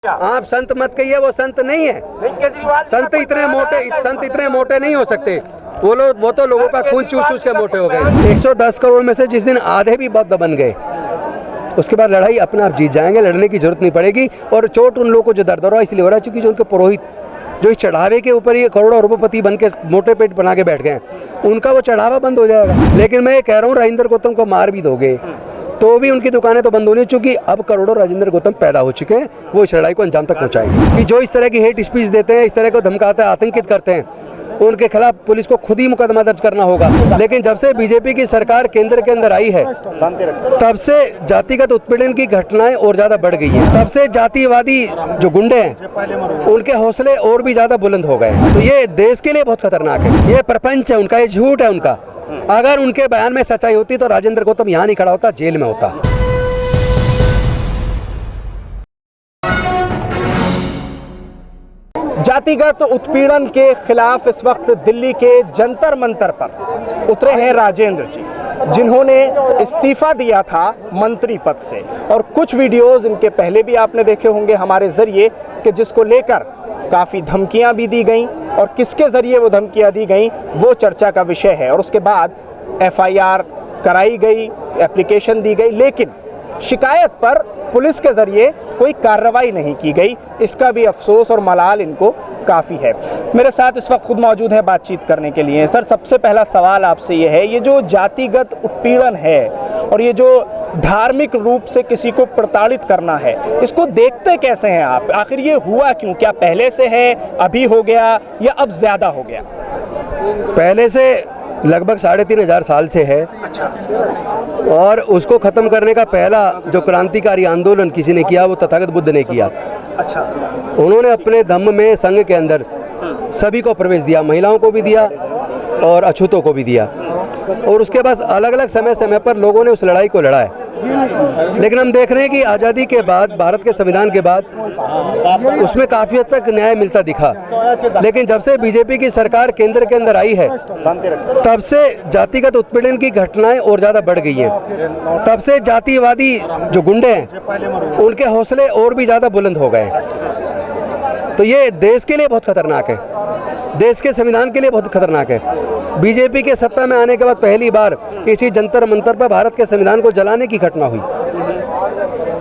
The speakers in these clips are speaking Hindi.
आप संत मत कहिए, वो संत नहीं है। संत इतने मोटे नहीं हो सकते। वो तो लोगों का खून चूस चूस के मोटे हो गए। 110 करोड़ में से जिस दिन आधे भी बौद्ध बन गए, उसके बाद लड़ाई अपने आप जीत जाएंगे, लड़ने की जरूरत नहीं पड़ेगी। और चोट उन लोगों को जो दर्द हो रहा है इसलिए हो रहा है क्योंकि जो उनके पुरोहित जो इस चढ़ावे के ऊपर ये करोड़ों रुपयपति बन के मोटे पेट बना के बैठ गए, उनका वो चढ़ावा बंद हो जाएगा। लेकिन मैं ये कह रहा हूँ, राजेंद्र गौतम को मार भी दोगे तो भी उनकी दुकानें तो बंद होनी, चूंकि अब करोड़ों राजेंद्र गौतम पैदा हो चुके हैं, वो इस लड़ाई को अंजाम तक पहुंचाएंगे। कि जो इस तरह की हेट स्पीच देते हैं, इस तरह को धमकाते हैं, आतंकित करते हैं, उनके खिलाफ पुलिस को खुद ही मुकदमा दर्ज करना होगा। लेकिन जब से बीजेपी की सरकार केंद्र के अंदर आई है, तब से जातिगत उत्पीड़न की घटनाएं और ज्यादा बढ़ गई हैं। तब से जातिवादी जो गुंडे हैं, उनके हौसले और भी ज्यादा बुलंद हो गए। तो ये देश के लिए बहुत खतरनाक है। ये प्रपंच है उनका, ये झूठ है उनका। अगर उनके बयान में सच्चाई होती तो राजेंद्र गौतम यहाँ नहीं खड़ा होता, जेल में होता। जातिगत उत्पीड़न के खिलाफ इस वक्त दिल्ली के जंतर मंतर पर उतरे हैं राजेंद्र जी, जिन्होंने इस्तीफा दिया था मंत्री पद से। और कुछ वीडियोस इनके पहले भी आपने देखे होंगे हमारे जरिए, कि जिसको लेकर काफ़ी धमकियां भी दी गईं, और किसके ज़रिए वो धमकियां दी गईं वो चर्चा का विषय है। और उसके बाद FIR कराई गई, एप्लीकेशन दी गई, लेकिन शिकायत पर पुलिस के ज़रिए कोई कार्रवाई नहीं की गई। इसका भी अफसोस और मलाल इनको काफ़ी है। मेरे साथ इस वक्त खुद मौजूद है बातचीत करने के लिए। सर, सबसे पहला सवाल आपसे ये है, ये जो जातिगत उत्पीड़न है और ये जो धार्मिक रूप से किसी को प्रताड़ित करना है, इसको देखते कैसे हैं आप? आखिर ये हुआ क्यों? क्या पहले से है, अभी हो गया, या अब ज़्यादा हो गया? पहले से लगभग 3500 साल से है। और उसको ख़त्म करने का पहला जो क्रांतिकारी आंदोलन किसी ने किया, वो तथागत बुद्ध ने किया। अच्छा। उन्होंने अपने धम्म में, संघ के अंदर सभी को प्रवेश दिया, महिलाओं को भी दिया और अछूतों को भी दिया। और उसके बाद अलग अलग समय पर लोगों ने उस लड़ाई को लड़ा है। लेकिन हम देख रहे हैं कि आज़ादी के बाद, भारत के संविधान के बाद, उसमें काफ़ी हद तक न्याय मिलता दिखा। लेकिन जब से बीजेपी की सरकार केंद्र के अंदर आई है, तब से जातिगत उत्पीड़न की घटनाएं और ज़्यादा बढ़ गई हैं। तब से जातिवादी जो गुंडे हैं, उनके हौसले और भी ज़्यादा बुलंद हो गए। तो ये देश के लिए बहुत खतरनाक है, देश के संविधान के लिए बहुत खतरनाक है। बीजेपी के सत्ता में आने के बाद पहली बार इसी जंतर मंतर पर भारत के संविधान को जलाने की घटना हुई।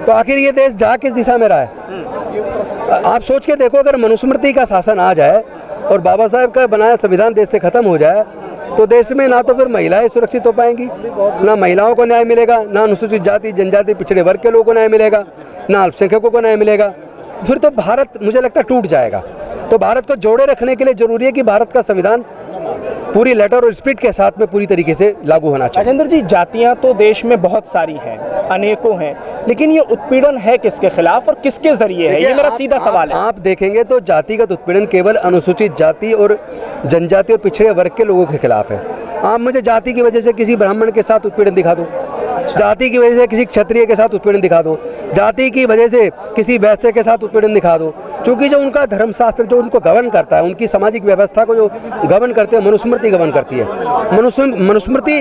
तो आखिर ये देश जा किस दिशा में रहा है? आप सोच के देखो, अगर मनुस्मृति का शासन आ जाए और बाबा साहब का बनाया संविधान देश से खत्म हो जाए, तो देश में ना तो फिर महिलाएं सुरक्षित हो पाएंगी, ना महिलाओं को न्याय मिलेगा, ना अनुसूचित जाति जनजाति पिछड़े वर्ग के लोगों को न्याय मिलेगा, ना अल्पसंख्यकों को न्याय मिलेगा। फिर तो भारत, मुझे लगता है, टूट जाएगा। तो भारत को जोड़े रखने के लिए जरूरी है कि भारत का संविधान पूरी लेटर और स्पिरिट के साथ में पूरी तरीके से लागू होना चाहिए। राजेंद्र जी, जातियां तो देश में बहुत सारी हैं, अनेकों हैं, लेकिन ये उत्पीड़न है किसके खिलाफ और किसके जरिए है? ये मेरा सीधा सवाल है। आप देखेंगे तो जातिगत उत्पीड़न केवल अनुसूचित जाति और जनजाति और पिछड़े वर्ग के लोगों के खिलाफ है। आप मुझे जाति की वजह से किसी ब्राह्मण के साथ उत्पीड़न दिखा दो, जाति की वजह से किसी क्षत्रिय के साथ उत्पीड़न दिखा दो, जाति की वजह से किसी वैश्य के साथ उत्पीड़न दिखा दो, क्योंकि जो उनका धर्मशास्त्र जो उनको गवर्न करता है, उनकी सामाजिक व्यवस्था को जो गवर्न करते हैं, मनुस्मृति गवर्न करती है। मनुस्मृति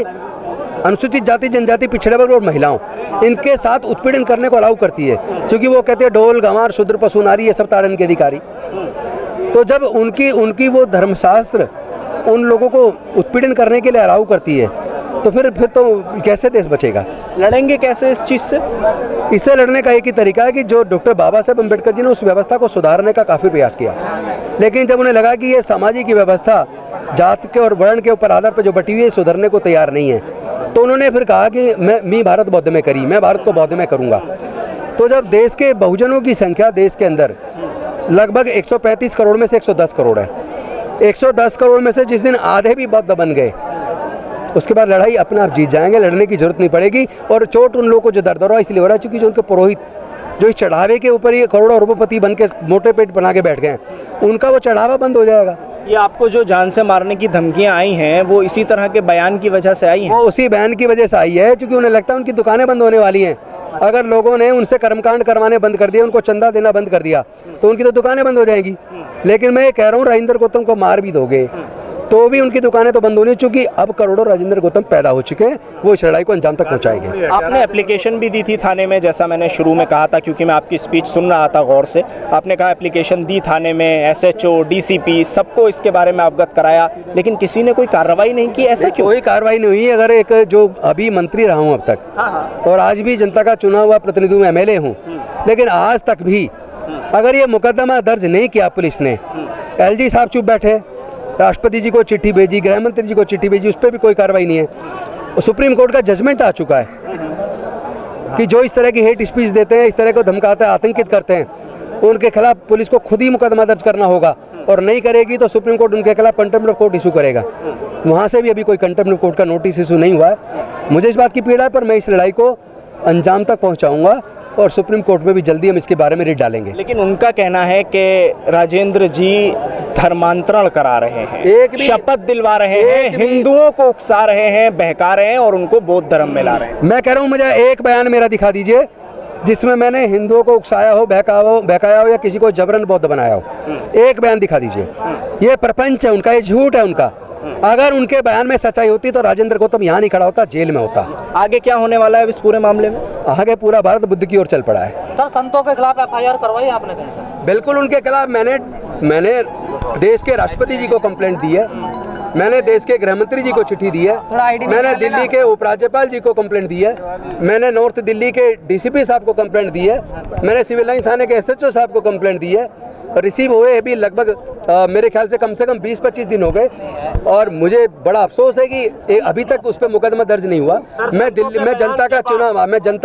अनुसूचित जाति जनजाति पिछड़े वर्ग और महिलाओं, इनके साथ उत्पीड़न करने को अलाउ करती है, क्योंकि वो कहते हैं ढोल गंवार शूद्र पशु नारी ये सब ताड़न के अधिकारी। तो जब उनकी वो धर्मशास्त्र उन लोगों को उत्पीड़न करने के लिए अलाउ करती है, तो फिर तो कैसे देश बचेगा? लड़ेंगे कैसे इस चीज़ से? इससे लड़ने का एक ही तरीका है कि जो डॉक्टर बाबा साहब अम्बेडकर जी ने उस व्यवस्था को सुधारने का काफ़ी प्रयास किया, लेकिन जब उन्हें लगा कि ये सामाजिक व्यवस्था जात के और वर्ण के ऊपर आधार पर जो बटी हुई है, सुधरने को तैयार नहीं है, तो उन्होंने फिर कहा कि मैं भारत बौद्ध में करी, मैं भारत को बौद्ध में करूँगा। तो जब देश के बहुजनों की संख्या देश के अंदर लगभग 135 करोड़ में से 110 करोड़ है, 110 करोड़ में से जिस दिन आधे भी बौद्ध बन गए, उसके बाद लड़ाई अपने आप जीत जाएंगे, लड़ने की जरूरत नहीं पड़ेगी। और चोट उन लोगों को जो दर्द हो रहा है इसलिए हो रहा है क्योंकि जो उनके पुरोहित जो इस चढ़ावे के ऊपर ये करोड़ों रुपयपति बन के मोटे पेट बना के बैठ गए, उनका वो चढ़ावा बंद हो जाएगा। ये आपको जो जान से मारने की धमकियां आई हैं, वो इसी तरह के बयान की वजह से आई हैं? वो उसी बयान की वजह से आई है, क्योंकि उन्हें लगता है उनकी दुकानें बंद होने वाली हैं। अगर लोगों ने उनसे कर्मकांड करवाने बंद कर दिया, उनको चंदा देना बंद कर दिया, तो उनकी तो दुकानें बंद हो जाएंगी। लेकिन मैं ये कह रहा हूँ, राजेंद्र गौतम को मार भी दोगे तो भी उनकी दुकानें तो बंद होनी, चूंकि अब करोड़ों राजेंद्र गौतम पैदा हो चुके हैं, वो इस लड़ाई को अंजाम तक पहुंचाएंगे। आपने एप्लीकेशन भी दी थी थाने में, जैसा मैंने शुरू में कहा था, क्योंकि मैं आपकी स्पीच सुन रहा था गौर से। आपने कहा एप्लीकेशन दी थाने में, SHO, DCP सबको इसके बारे में अवगत कराया, लेकिन किसी ने कोई कार्रवाई नहीं की, ऐसा क्यों? कोई कार्रवाई नहीं हुई। अगर एक जो अभी मंत्री रहा हूँ अब तक, और आज भी जनता का चुना हुआ प्रतिनिधि हूँ, MLA हूँ, लेकिन आज तक भी अगर ये मुकदमा दर्ज नहीं किया पुलिस ने, LG साहब चुप बैठे, राष्ट्रपति जी को चिट्ठी भेजी, गृह मंत्री जी को चिट्ठी भेजी, उस पर भी कोई कार्रवाई नहीं है। सुप्रीम कोर्ट का जजमेंट आ चुका है कि जो इस तरह की हेट स्पीच देते हैं, इस तरह को धमकाते हैं, आतंकित करते हैं, उनके खिलाफ पुलिस को खुद ही मुकदमा दर्ज करना होगा, और नहीं करेगी तो सुप्रीम कोर्ट उनके खिलाफ कंटेम्प्ट ऑफ कोर्ट इशू करेगा। वहाँ से भी अभी कोई कंटेम्प्ट ऑफ कोर्ट का नोटिस इशू नहीं हुआ है। मुझे इस बात की पीड़ा है, पर मैं इस लड़ाई को अंजाम तक पहुँचाऊँगा, और सुप्रीम कोर्ट में भी जल्दी हम इसके बारे में रिट डालेंगे। लेकिन उनका कहना है कि राजेंद्र जी धर्मांतरण करा रहे हैं, शपथ दिलवा रहे हैं, हिंदुओं को उकसा रहे हैं, बहका रहे हैं और उनको बौद्ध धर्म में ला रहे हैं। मैं कह रहा हूँ, मुझे एक बयान मेरा दिखा दीजिए जिसमें मैंने हिंदुओं को उकसाया हो, बहकाया हो या किसी को जबरन बौद्ध बनाया हो। एक बयान दिखा दीजिए। ये प्रपंच है उनका, ये झूठ है उनका। अगर उनके बयान में सच्चाई होती तो राजेंद्र गौतम यहाँ नहीं खड़ा होता, जेल में होता। आगे क्या होने वाला है इस पूरे मामले में? आगे पूरा भारत बुद्ध की ओर चल पड़ा है। सर, संतों के खिलाफ FIR करवाई आपने कहीं से? बिल्कुल, उनके खिलाफ मैंने देश के राष्ट्रपति जी को कंप्लेंट दी है, मैंने देश के गृह मंत्री जी को चिट्ठी दी है, मैंने दिल्ली के उपराज्यपाल जी को कंप्लेंट दी है, मैंने नॉर्थ दिल्ली के DCP साहब को कंप्लेंट दी है, मैंने सिविल लाइन थाने के SHO साहब को कंप्लेंट दी है। रिसीव हुए अभी लगभग मेरे ख्याल से कम 20-25 दिन हो गए, और मुझे बड़ा अफसोस है कि अभी तक उस पर मुकदमा दर्ज नहीं हुआ। मैं जनता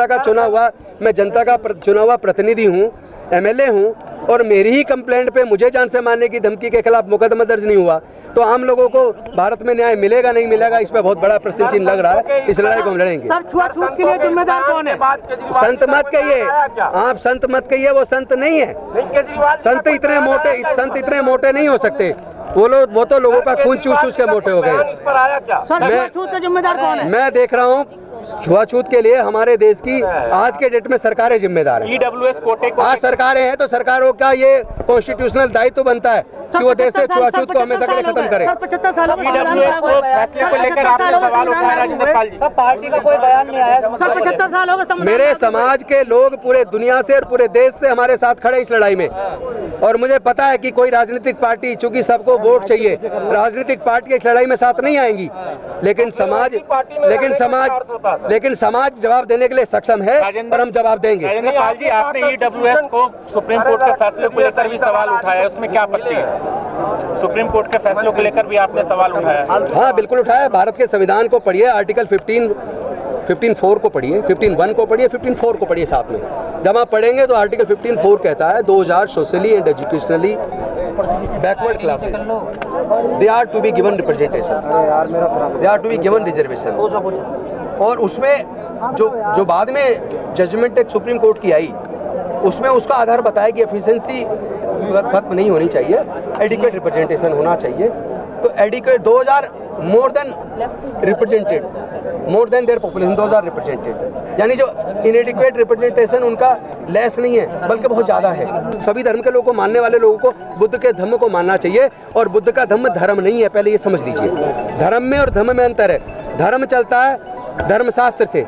का चुना हुआ प्रतिनिधि हूँ, MLA हूँ, और मेरी ही कंप्लेंट पे मुझे जान से मारने की धमकी के खिलाफ मुकदमा दर्ज नहीं हुआ, तो आम लोगों को भारत में न्याय मिलेगा नहीं मिलेगा, इस पे बहुत बड़ा प्रश्न चिन्ह लग रहा है। इस लड़ाई को हम लड़ेंगे। सर, छुआछूत के लिए जिम्मेदार कौन है? संत मत कहिए, आप संत मत कहिए, वो संत नहीं है। संत इतने मोटे नहीं हो सकते। वो तो लोगों का खून चूस के मोटे हो गए। सर, छुआछूत का जिम्मेदार कौन है? मैं देख रहा हूँ, छुआछूत के लिए हमारे देश की आज के डेट में सरकारें जिम्मेदार हैं। EWS कोटे को आज सरकारें हैं तो सरकारों का ये कॉन्स्टिट्यूशनल दायित्व बनता है कि वो देश से छुआछूत को हमेशा के लिए खत्म करें। सर, 75 सालों में फैसले को लेकर आपने सवाल उठाया राजेंद्र पाल जी। सर, पार्टी का कोई बयान नहीं आया। सर, 75 साल हो गए। मेरे समाज के लोग पूरे दुनिया से और पूरे देश से हमारे साथ खड़े इस लड़ाई में, और मुझे पता है कि कोई राजनीतिक पार्टी, चूंकि सबको वोट चाहिए, राजनीतिक पार्टी इस लड़ाई में साथ नहीं आएंगी, लेकिन समाज जवाब देने के लिए सक्षम है, और हम जवाब देंगे। राजेंद्र पाल जी, आपने EWS को सुप्रीम कोर्ट के फैसले को लेकर भी सवाल उठाया है, उसमें क्या आपत्ति है? सुप्रीम कोर्ट के फैसलों को लेकर भी आपने सवाल उठाया? हाँ, बिल्कुल उठाया। भारत के संविधान को पढ़िए, आर्टिकल 15(4) को पढ़िए, 15(1) को पढ़िए, 15(4) को पढ़िए साथ में। जब आप पढ़ेंगे तो आर्टिकल 15(4) कहता है 2000 socially and educationally backward classes they are to be given representation, they are to be given reservation. और उसमें जो बाद में जजमेंट एक सुप्रीम कोर्ट की आई, उसमें उसका आधार बताया कि एफिशिएंसी खत्म नहीं होनी चाहिए, एडिक्वेट रिप्रेजेंटेशन होना चाहिए। तो adequate 2000 more than represented, more than their population 2000 represented, यानी जो इनएडिक्वेट रिप्रेजेंटेशन उनका लेस नहीं है बल्कि बहुत ज़्यादा है। सभी धर्म के लोगों को, मानने वाले लोगों को बुद्ध के धम्म को मानना चाहिए, और बुद्ध का धम्म धर्म नहीं है, पहले ये समझ लीजिए। धर्म में और धम्म में अंतर है। धर्म चलता है धर्मशास्त्र से,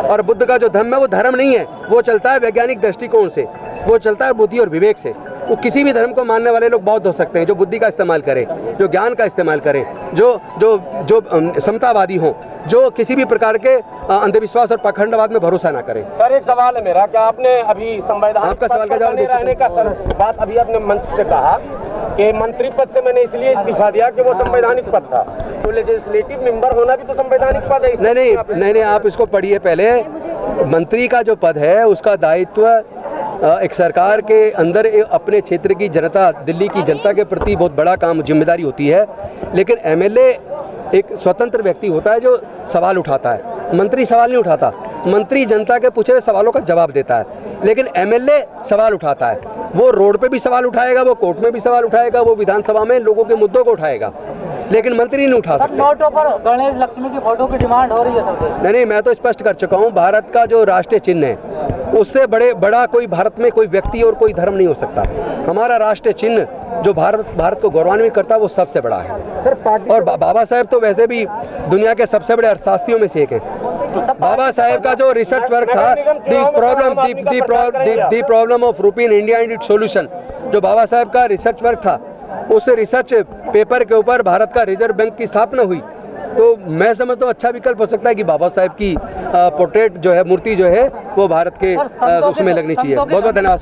और बुद्ध का जो धम्म है वो धर्म नहीं है, वो चलता है वैज्ञानिक दृष्टिकोण से, वो चलता है बुद्धि और विवेक से। वो किसी भी धर्म को मानने वाले लोग बौद्ध हो सकते हैं जो बुद्धि का इस्तेमाल करें, जो ज्ञान का इस्तेमाल करें, जो समतावादी हों, जो किसी भी प्रकार के अंधविश्वास और पाखंडवाद में भरोसा ना करें। सर, एक सवाल है मेरा, क्या आपने अभी संवैधानिक आपका सवाल का जवाब रहने का बात अभी आपने मंच से कहा कि मंत्री पद से मैंने इसलिए इस्तीफा दिया कि वो संवैधानिक पद था, तो लेजिस्लेटिव मेंबर होना भी तो संवैधानिक पद है। नहीं, आप इसको पढ़िए पहले। मंत्री का जो पद है उसका दायित्व एक सरकार के अंदर अपने क्षेत्र की जनता, दिल्ली की जनता के प्रति बहुत बड़ा काम, जिम्मेदारी होती है। लेकिन MLA एक स्वतंत्र व्यक्ति होता है जो सवाल उठाता है, मंत्री सवाल नहीं उठाता। मंत्री जनता के पूछे हुए सवालों का जवाब देता है, लेकिन MLA सवाल उठाता है। वो रोड पे भी सवाल उठाएगा, वो कोर्ट में भी सवाल उठाएगा, वो विधानसभा में लोगों के मुद्दों को उठाएगा। लेकिन मंत्री नहीं उठा सकते। नोटों पर गणेश लक्ष्मी की फोटो की डिमांड हो रही है सर। नहीं, मैं तो स्पष्ट कर चुका हूँ, भारत का जो राष्ट्रीय चिन्ह है उससे बड़ा कोई भारत में कोई व्यक्ति और कोई धर्म नहीं हो सकता। हमारा राष्ट्रीय चिन्ह जो भारत को गौरवान्वित करता है वो सबसे बड़ा है। और बाबा साहेब तो वैसे भी दुनिया के सबसे बड़े अर्थशास्त्रियों में से एक हैं। बाबा साहेब का जो रिसर्च वर्क था, दी प्रॉब्लम ऑफ रूपी in India and it's solution, जो बाबा साहेब का रिसर्च वर्क था, उस रिसर्च पेपर के ऊपर भारत का रिजर्व बैंक की स्थापना हुई। तो मैं समझता हूँ अच्छा विकल्प हो सकता है कि बाबा साहेब की पोर्ट्रेट जो है, मूर्ति जो है वो भारत के उसमें लगनी चाहिए। बहुत बहुत धन्यवाद।